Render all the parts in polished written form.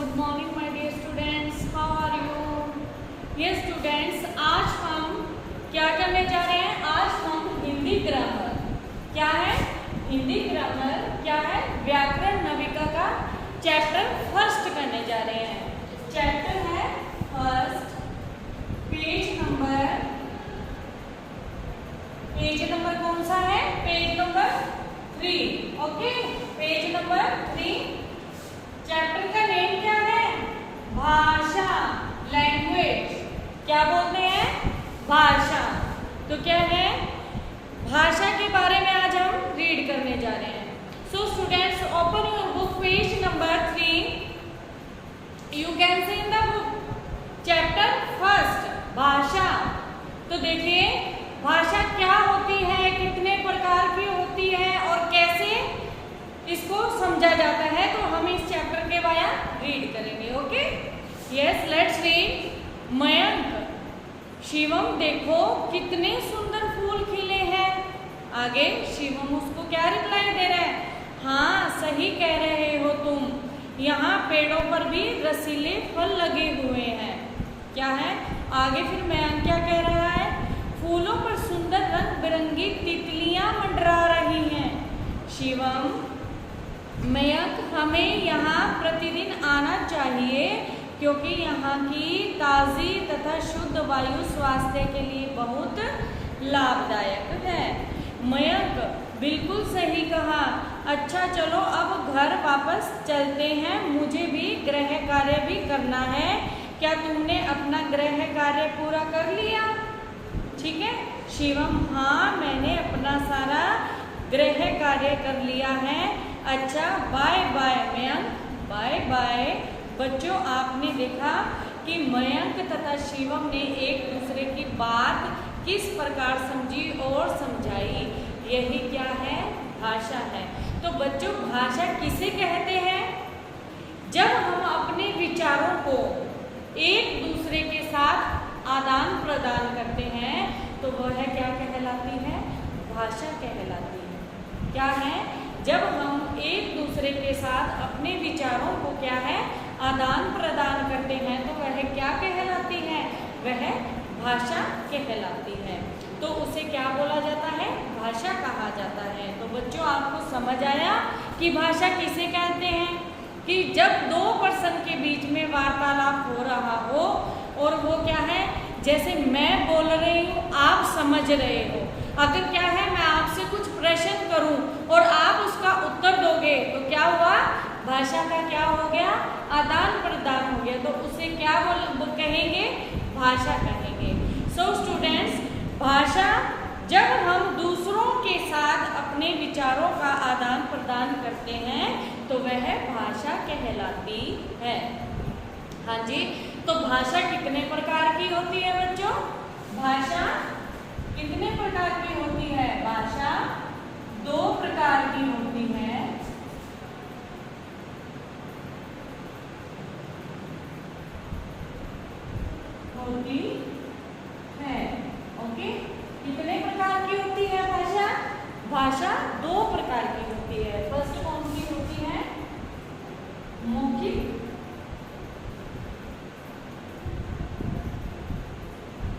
Good morning my dear students. How are you? Yes students, आज हम क्या करने जा रहे हैं? आज हम हिंदी ग्रामर, क्या है हिंदी ग्रामर, क्या है व्याकरण नविका का चैप्टर फर्स्ट करने जा रहे हैं। चैप्टर है फर्स्ट, पेज नंबर कौन सा है? Page number 3। Okay, page number 3। Chapter का नेम क्या है? भाषा, लैंग्वेज। क्या बोलते हैं? भाषा। तो क्या है? भाषा के बारे में आज हम रीड करने जा रहे हैं। So students, open your book, page number 3। You can see in the book chapter first, भाषा। तो देखिए भाषा क्या होती है, कितने प्रकार की होती है और कैसे इसको समझा जाता है, तो हम इस चैप्टर के वाया रीड करेंगे। Okay, yes, let's read. Mayank, Shivam देखो कितने सुंदर फूल खिले हैं। आगे शिवम उसको क्या रिप्लाई दे रहा है? हाँ सही कह रहे हो तुम, यहाँ पेड़ों पर भी रसीले फल लगे हुए हैं। क्या है आगे? फिर मयंक क्या कह रहा है? फूलों पर सुंदर रंग बिरंगी तितलियां मंडरा रही हैं। शिवम, मयंक हमें यहाँ प्रतिदिन आना चाहिए क्योंकि यहाँ की ताज़ी तथा शुद्ध वायु स्वास्थ्य के लिए बहुत लाभदायक है। मयंक, बिल्कुल सही कहा। अच्छा चलो अब घर वापस चलते हैं, मुझे भी गृह कार्य भी करना है। क्या तुमने अपना गृह कार्य पूरा कर लिया? ठीक है शिवम, हाँ मैंने अपना सारा गृह कार्य कर लिया है। अच्छा bye bye Mayank, bye bye. बच्चों, आपने देखा कि मयंक तथा शिवम ने एक दूसरे की बात किस प्रकार समझी और समझाई। यही क्या है? भाषा है। तो बच्चों, भाषा किसे कहते हैं? जब हम अपने विचारों को एक दूसरे के साथ आदान प्रदान करते हैं तो वह क्या कहलाती है? भाषा कहलाती है। क्या है? जब हम एक दूसरे के साथ अपने विचारों को क्या है आदान प्रदान करते हैं तो वह क्या कहलाती है? वह भाषा कहलाती है। तो उसे क्या बोला जाता है? भाषा कहा जाता है। तो बच्चों, आपको समझ आया कि भाषा किसे कहते हैं? कि जब दो पर्सन के बीच में वार्तालाप हो रहा हो और वो क्या है, जैसे मैं बोल रही हूँ आप समझ रहे हो, अगर क्या है मैं आपसे कुछ प्रश्न करूं और आप उसका उत्तर दोगे तो क्या हुआ? भाषा का क्या हो गया? आदान प्रदान हो गया। तो उसे क्या कहेंगे? भाषा कहेंगे। सो स्टूडेंट्स, भाषा जब हम दूसरों के साथ अपने विचारों का आदान प्रदान करते हैं तो वह भाषा कहलाती है। हाँ जी, तो भाषा कितने प्रकार की होती है बच्चों? भाषा कितने प्रकार की होती है? भाषा 2 प्रकार की होती है। ओके, कितने प्रकार की होती है भाषा? भाषा 2 प्रकार की होती है। फर्स्ट कौन सी होती है? मौखिक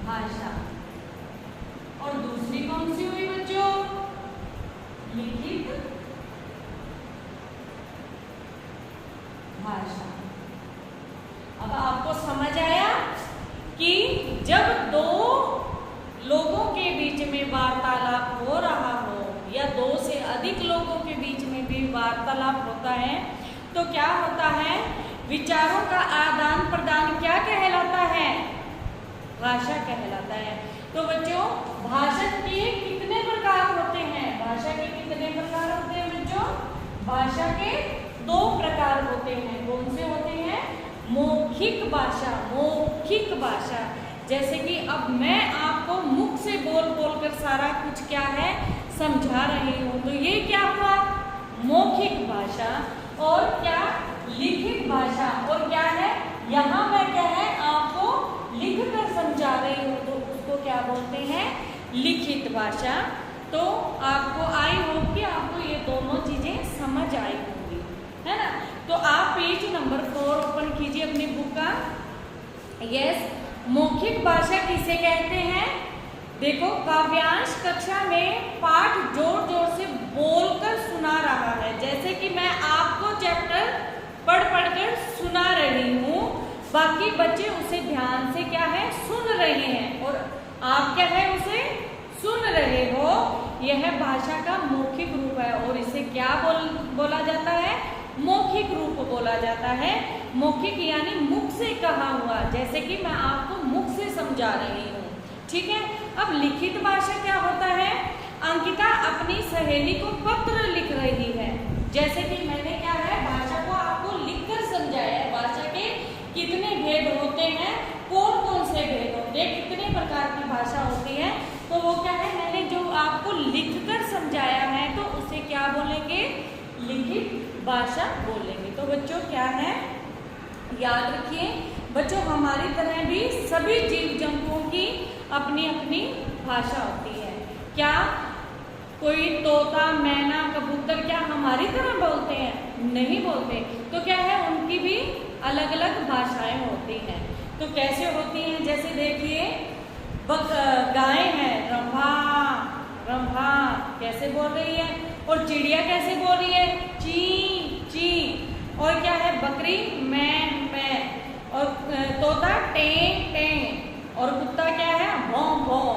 भाषा। और दूसरी कौन सी हुई बच्चों? लिखित भाषा। अब आपको समझ आया कि जब दो लोगों के बीच में वार्तालाप हो रहा हो या 2 से अधिक लोगों के बीच में भी वार्तालाप होता है तो क्या होता है? विचारों का आदान प्रदान क्या कहलाता है? भाषा कहलाता है। तो बच्चों, भाषा के कितने प्रकार होते हैं? भाषा के कितने प्रकार होते हैं बच्चों? भाषा के 2 प्रकार होते हैं। कौन से होते हैं? मौखिक भाषा, मौखिक भाषा। जैसे कि अब मैं आपको मुख से बोल बोल कर सारा कुछ क्या है समझा रही हूँ, तो ये क्या हुआ? मौखिक भाषा। और क्या? लिखित भाषा। और क्या है? यहाँ मैं क्या है आपको लिख कर समझा रही हूँ तो उसको क्या बोलते हैं? लिखित भाषा। तो आपको आई होप कि आपको ये दोनों चीजें समझ आई होंगी, है ना? तो आप पेज नंबर 4 ओपन यस, मौखिक भाषा किसे कहते हैं? देखो, काव्यांश कक्षा में पाठ जोर जोर से बोलकर सुना रहा है, जैसे कि मैं आपको चैप्टर पढ़ कर सुना रही हूँ, बाकी बच्चे उसे ध्यान से क्या है सुन रहे हैं, और आप क्या है उसे सुन रहे हो। यह भाषा का मौखिक रूप है, और इसे क्या बोला जाता है? मौखिक रूप बोला जाता है। मौखिक यानी मुख से कहा हुआ, जैसे कि मैं आपको मुख से समझा रही हूँ, ठीक है। अब लिखित भाषा क्या होता है? अंकिता अपनी सहेली को पत्र लिख रही है, जैसे कि मैंने क्या है भाषा को आपको लिखकर समझाया है। भाषा के कितने भेद होते हैं, कौन कौन से भेद होते हैं, कितने प्रकार की भाषा होती है, तो वो क्या है मैंने जो आपको लिखकर समझाया है, तो उसे क्या बोलेंगे? लिखित भाषा बोलेंगे। तो बच्चों क्या है, याद रखिए बच्चों, हमारी तरह भी सभी जीव जंतुओं की अपनी अपनी भाषा होती है। क्या कोई तोता, मैना, कबूतर क्या हमारी तरह बोलते हैं? नहीं बोलते। तो क्या है, उनकी भी अलग अलग भाषाएं होती हैं। तो कैसे होती हैं? जैसे देखिए, गाय है, रंभा रंभा कैसे बोल रही है, और चिड़िया कैसे बोल रही है? ची ची। और क्या है, बकरी मैं, और तोता टें टें, और कुत्ता क्या है? भौं भौं,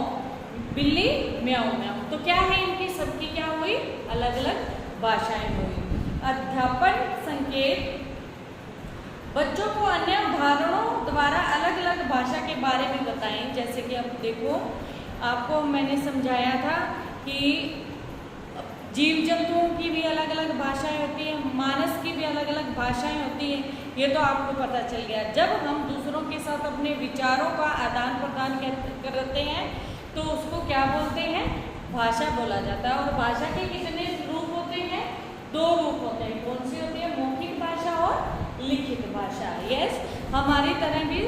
बिल्ली म्याऊं म्याऊं। तो क्या है, इनकी सबकी क्या हुई? अलग अलग भाषाएं हुई। अध्यापन संकेत, बच्चों को अन्य उदाहरणों द्वारा अलग अलग भाषा के बारे में बताएं। जैसे कि अब देखो, आपको मैंने समझाया था कि जीव जंतुओं की भी अलग अलग भाषाएं होती है, मानस की भी अलग अलग भाषाएं होती है, ये तो आपको पता चल गया। जब हम दूसरों के साथ अपने विचारों का आदान प्रदान करते हैं, तो उसको क्या बोलते हैं? भाषा बोला जाता है। और भाषा के कितने रूप होते हैं? 2 रूप होते हैं। कौन सी होती है? मौखिक भाषा और लिखित भाषा। यस, हमारी तरह भी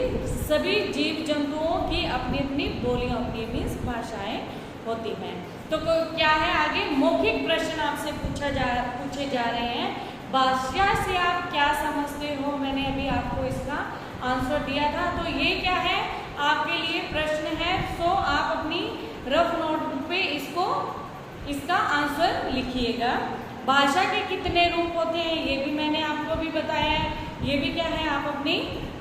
सभी जीव जंतुओं की अपनी अपनी बोलियां, अपनी भाषाएं होती हैं। तो क्या है आगे? मौखिक प्रश्न आपसे पूछे जा रहे हैं। भाषा से आप क्या समझते हो? मैंने अभी आपको इसका आंसर दिया था। तो ये क्या है, आपके लिए प्रश्न है, तो आप अपनी रफ नोटबुक पे इसका आंसर लिखिएगा। भाषा के कितने रूप होते हैं, ये भी मैंने आपको भी बताया है। ये भी क्या है, आप अपनी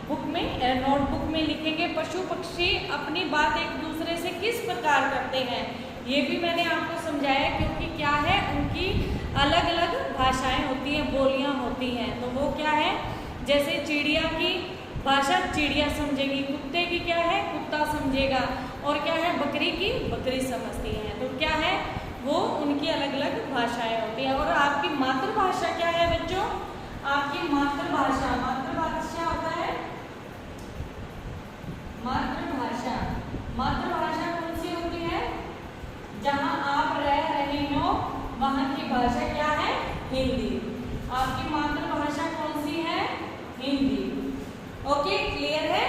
बुक में, नोटबुक में लिखेंगे। पशु पक्षी अपनी बात एक दूसरे से किस प्रकार करते हैं, ये भी मैंने आपको समझाया, क्योंकि क्या है, उनकी अलग अलग भाषाएं होती हैं, बोलियां होती हैं। तो वो क्या है, जैसे चिड़िया की भाषा चिड़िया समझेगी, कुत्ते की क्या है, कुत्ता समझेगा, और क्या है, बकरी की बकरी समझती है। तो क्या है, वो उनकी अलग अलग भाषाएं होती हैं। और आपकी मातृभाषा क्या है बच्चों? आपकी मातृभाषा होता है मातृभाषा कौन सी होती है? जहां आप रह रहे हो वहां की भाषा क्या है? हिंदी। आपकी मातृभाषा कौन सी है? हिंदी। ओके, क्लियर है?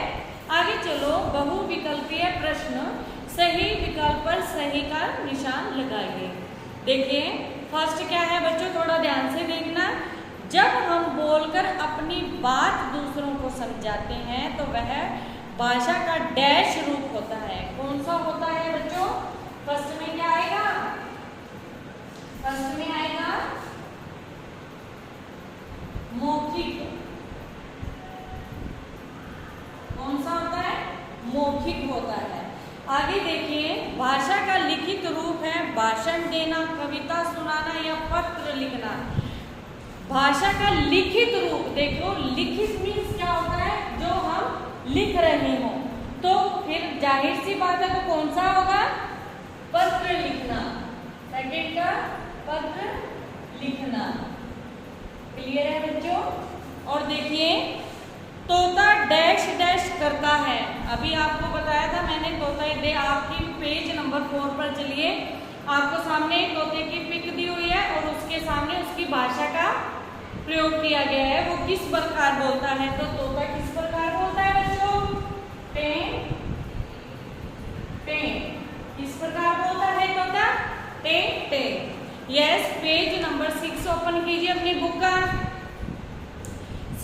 आगे चलो, बहुविकल्पीय प्रश्न, सही विकल्प पर सही का निशान लगाइए। देखिए, फर्स्ट क्या है बच्चों, थोड़ा ध्यान से देखना। जब हम बोलकर अपनी बात दूसरों को समझाते हैं, तो वह भाषा का डैश रूप होता है। कौन सा होता है बच्चों? फर्स्ट में क्या आएगा? फर्स्ट में आएगा मौखिक। कौन सा होता है? मौखिक होता है। आगे देखिए, भाषा का लिखित रूप है भाषण देना, कविता सुनाना या पत्र लिखना। भाषा का लिखित रूप, देखो लिखित मीन्स क्या होता है? जो हम लिख रहे हो। तो फिर जाहिर सी बात है, तो कौन सा होगा? पत्र लिखना। सेकंड का पत्र लिखना। क्लियर है बच्चों? और देखिए, तोता डैश डैश करता है। अभी आपको बताया था मैंने, तोता दे आपकी पेज नंबर 4 पर चलिए। आपको सामने तोते की पिक दी हुई है, और उसके सामने उसकी भाषा का प्रयोग किया गया है। वो किस प्रकार बोलता है? तो तोता किस प्रकार बोलता है बच्चों? टें टें। किस प्रकार बोलता है तोता? टें टें। यस, पेज नंबर 6 ओपन कीजिए अपनी बुक का।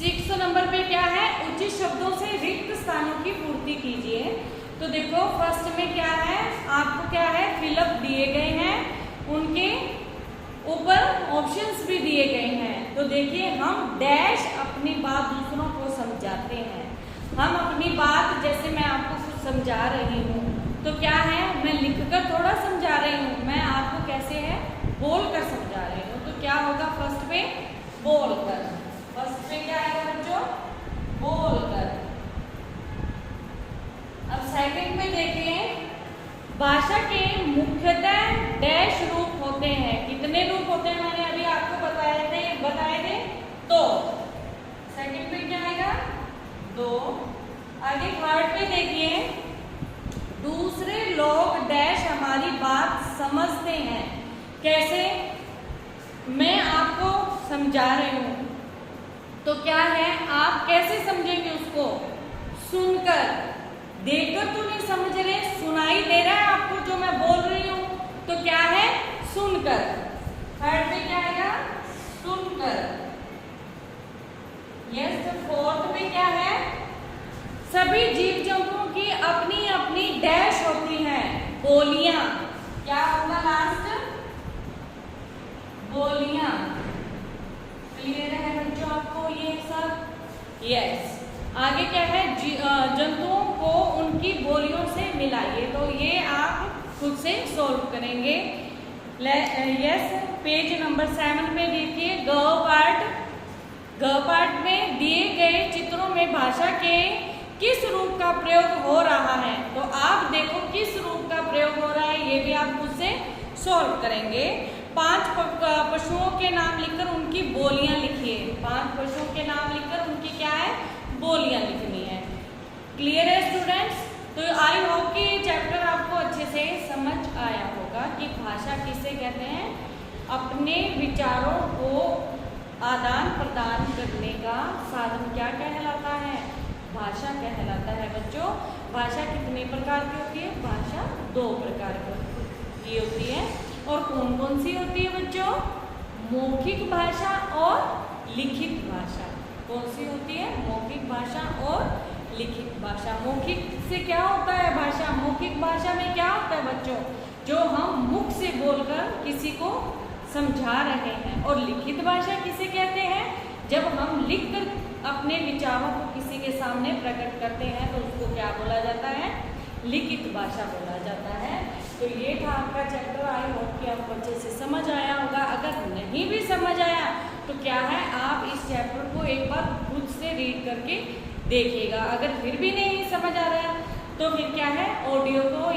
6 नंबर पे क्या है, उचित शब्दों से रिक्त स्थानों की पूर्ति कीजिए। तो देखो फर्स्ट में क्या है, आपको क्या है, फिलअप दिए गए हैं, उनके ऊपर ऑप्शंस भी दिए गए हैं। तो देखिए हम डैश अपनी बात दूसरों को समझाते हैं। हम अपनी बात, जैसे मैं आपको कुछ समझा रही हूँ तो क्या है, मैं लिखकर थोड़ा समझा रही हूँ, मैं आपको कैसे है, बोल कर समझा रही हूँ। तो क्या होगा, फर्स्ट पे बोल कर, फर्स्ट पे क्या आएगा बच्चों, बोल कर। अब सेकंड पे देखिए, भाषा के मुख्यतः डैश रूप होते हैं। कितने रूप होते हैं मैंने अभी आपको बताए थे तो सेकंड पे क्या आएगा, 2। आगे थर्ड पे देखिए, दूसरे लोग डैश हमारी बात समझते हैं। कैसे, मैं आपको समझा रही हूं तो क्या है, आप कैसे समझेंगे उसको, सुनकर, देखकर तो नहीं समझ रहे, सुनाई दे रहा है आपको जो मैं बोल रही हूं, तो क्या है, सुनकर। थर्ड पे क्या आएगा, सुनकर। यस, फोर्थ पे क्या है, सभी जीव जंतुओं की अपनी अपनी डैश होती हैं, बोलियां। क्या होगा लास्ट, बोलियां। क्लियर है बच्चों आपको ये सब? यस। आगे क्या है, जंतुओं को उनकी बोलियों से मिलाइए। तो ये आप खुद से सॉल्व करेंगे। यस, पेज नंबर 7 पे देखिए, ग पार्ट में दिए गए चित्रों में भाषा के किस रूप का प्रयोग हो रहा है। तो आप देखो किस रूप का प्रयोग हो रहा है, ये भी आप खुद से सॉल्व करेंगे। 5 पशुओं के नाम लिखकर उनकी बोलियां लिखिए। 5 पशुओं के नाम लिखकर उनकी क्या है, बोलियां लिखनी है। क्लियर है स्टूडेंट्स? तो आई होप कि ये चैप्टर आपको अच्छे से समझ आया होगा कि भाषा किसे कहते हैं, अपने विचारों को आदान प्रदान करने का साधन क्या कहलाता है, भाषा कहलाता है। बच्चों, भाषा कितने प्रकार की होती है, भाषा 2 प्रकार की होती है। और कौन कौन सी होती है बच्चों, मौखिक भाषा और लिखित भाषा। कौन सी होती है, मौखिक भाषा और लिखित भाषा। मौखिक से क्या होता है भाषा, मौखिक भाषा में क्या होता है बच्चों, जो हम मुख से बोलकर किसी को समझा रहे हैं। और लिखित भाषा किसे कहते हैं, जब हम लिखकर अपने विचारों को किसी के सामने प्रकट करते हैं तो उसको क्या बोला जाता है, लिखित भाषा बोला जाता है। तो ये था आपका चैप्टर। आई होप कि आपको अच्छे से समझ आया होगा। अगर नहीं भी समझ आया तो क्या है, आप इस चैप्टर को एक बार खुद से रीड करके देखिएगा। अगर फिर भी नहीं समझ आ रहा है तो फिर क्या है, ऑडियो को